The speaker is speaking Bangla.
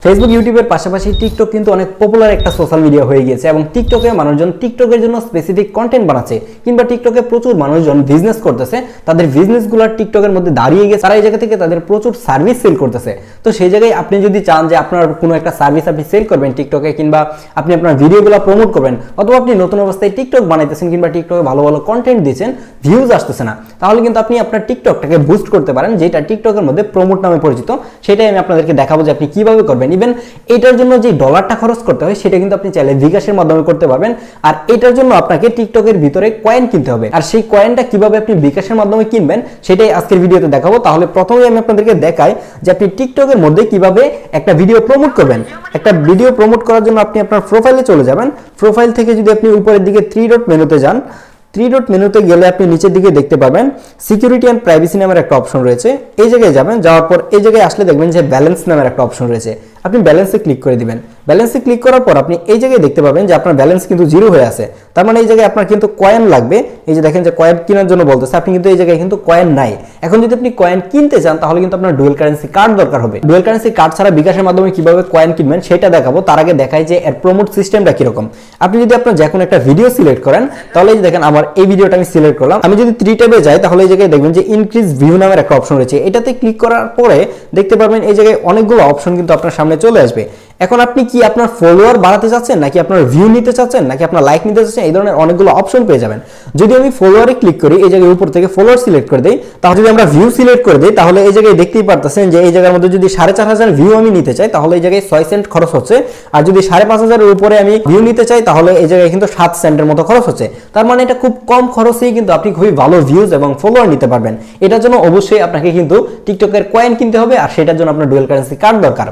ফেসবুক ইউটিউবের পাশাপাশি টিকটক কিন্তু অনেক পপুলার একটা সোশ্যাল মিডিয়া হয়ে গিয়েছে এবং টিকটকে মানুষজন টিকটকের জন্য স্পেসিফিক কন্টেন্ট বানাচ্ছে কিংবা টিকটকে প্রচুর মানুষজন বিজনেস করতেছে, তাদের বিজনেসগুলো টিকটকের মধ্যে দাঁড়িয়ে গিয়ে তারা এই জায়গা থেকে তাদের প্রচুর সার্ভিস সেল করতেছে। তো সেই জায়গায় আপনি যদি চান যে আপনার কোনো একটা সার্ভিস আপনি সেল করবেন টিকটকে কিংবা আপনি আপনার ভিডিওগুলো প্রমোট করবেন, অথবা আপনি নতুন অবস্থায় টিকটক বানাইতেছেন কিংবা টিকটকে ভালো ভালো কন্টেন্ট দিচ্ছেন, ভিউজ আসতেছে না, তাহলে কিন্তু আপনি আপনার টিকটকটাকে বুস্ট করতে পারেন, যেটা টিকটকের মধ্যে প্রমোট নামে পরিচিত। সেটাই আমি আপনাদেরকে দেখাবো যে আপনি কিভাবে করবেন। ইভেন এটার জন্য যে ডলারটা খরচ করতে হয় সেটা কিন্তু আপনি চাইলে বিকাশের মাধ্যমে করতে পারবেন। আর এটার জন্য আপনাকে টিকটকের ভিতরে কয়েন কিনতে হবে, আর সেই কয়েনটা কিভাবে আপনি বিকাশের মাধ্যমে কিনবেন সেটাই আজকের ভিডিওতে দেখাবো। তাহলে প্রথমে আমি আপনাদেরকে দেখাই যে আপনি টিকটকের মধ্যে কিভাবে একটা ভিডিও প্রমোট করবেন। একটা ভিডিও প্রমোট করার জন্য আপনি আপনার প্রোফাইলে চলে যাবেন। প্রোফাইল থেকে যদি আপনি উপরের দিকে 3 ডট মেনুতে যান, 3 ডট মেনুতে গেলে আপনি নিচের দিকে দেখতে পাবেন সিকিউরিটি অ্যান্ড প্রাইভেসি নামের একটা অপশন রয়েছে। এই জায়গায় যাবেন, যাওয়ার পর এই জায়গায় আসলে দেখবেন যে ব্যালেন্স নামের একটা অপশন রয়েছে। আপনি ব্যালেন্সে ক্লিক করে দিবেন। ব্যালেন্সে ক্লিক করার পর আপনি এই জায়গায় দেখতে পাবেন যে আপনার ব্যালেন্স কিন্তু 0 হয়ে আছে। তার মানে এই জায়গায় আপনার কিন্তু কয়েন লাগবে। এই যে দেখেন যে কয়েন কেনার জন্য বলতেছে, আপনি কিন্তু এই জায়গায় কিন্তু কয়েন নাই। এখন যদি আপনি কয়েন কিনতে চান তাহলে কিন্তু আপনার ডুয়াল কারেন্সি কার্ড দরকার হবে। ডুয়াল কারেন্সি কার্ড ছাড়া বিকাশের মাধ্যমে কিভাবে কয়েন কিনবেন সেটা দেখাবো। তার আগে দেখাই যে এর প্রমোট সিস্টেমটা কিরকম। আপনি যদি আপনার যে কোনো একটা ভিডিও সিলেক্ট করেন, তাহলে এই যে দেখেন আমার এই ভিডিওটা আমি সিলেক্ট করলাম। আমি যদি 3 ট্যাবে যাই তাহলে এই জায়গায় দেখবেন যে ইনক্রিজ ভিউ নামের একটা অপশন রয়েছে। এটাতে ক্লিক করার পরে দেখতে পারবেন এই জায়গায় অনেকগুলো অপশন কিন্তু আপনার সামনে চলে আসবে। এখন আপনি কি আপনার ফলোয়ার বাড়াতে চাচ্ছেন, নাকি আপনার ভিউ নিতে চাচ্ছেন, নাকি আপনার লাইক নিতে চাচ্ছেন, এই ধরনের অনেকগুলো অপশন পেয়ে যাবেন। যদি আমি ফলোয়ারে ক্লিক করি, এই জায়গায় উপর থেকে ফলোয়ার সিলেক্ট করে দেই, তাহলে যদি আমরা ভিউ সিলেক্ট করে দেই তাহলে এই জায়গায় দেখতেই পারতেছেন যে এই জায়গার মধ্যে যদি 4500 ভিউ আমি নিতে চাই তাহলে এই জায়গায় 6 সেন্ট খরচ হচ্ছে। আর যদি 5500 এর উপরে আমি ভিউ নিতে চাই তাহলে এই জায়গায় কিন্তু 7 সেন্টের মতো খরচ হচ্ছে। তার মানে এটা খুব কম খরচেই কিন্তু আপনি খুবই ভালো ভিউজ এবং ফলোয়ার নিতে পারবেন। এটার জন্য অবশ্যই আপনাকে কিন্তু টিকটকের কয়েন কিনতে হবে, আর সেটার জন্য আপনার ডুয়াল কারেন্সি কার্ড দরকার।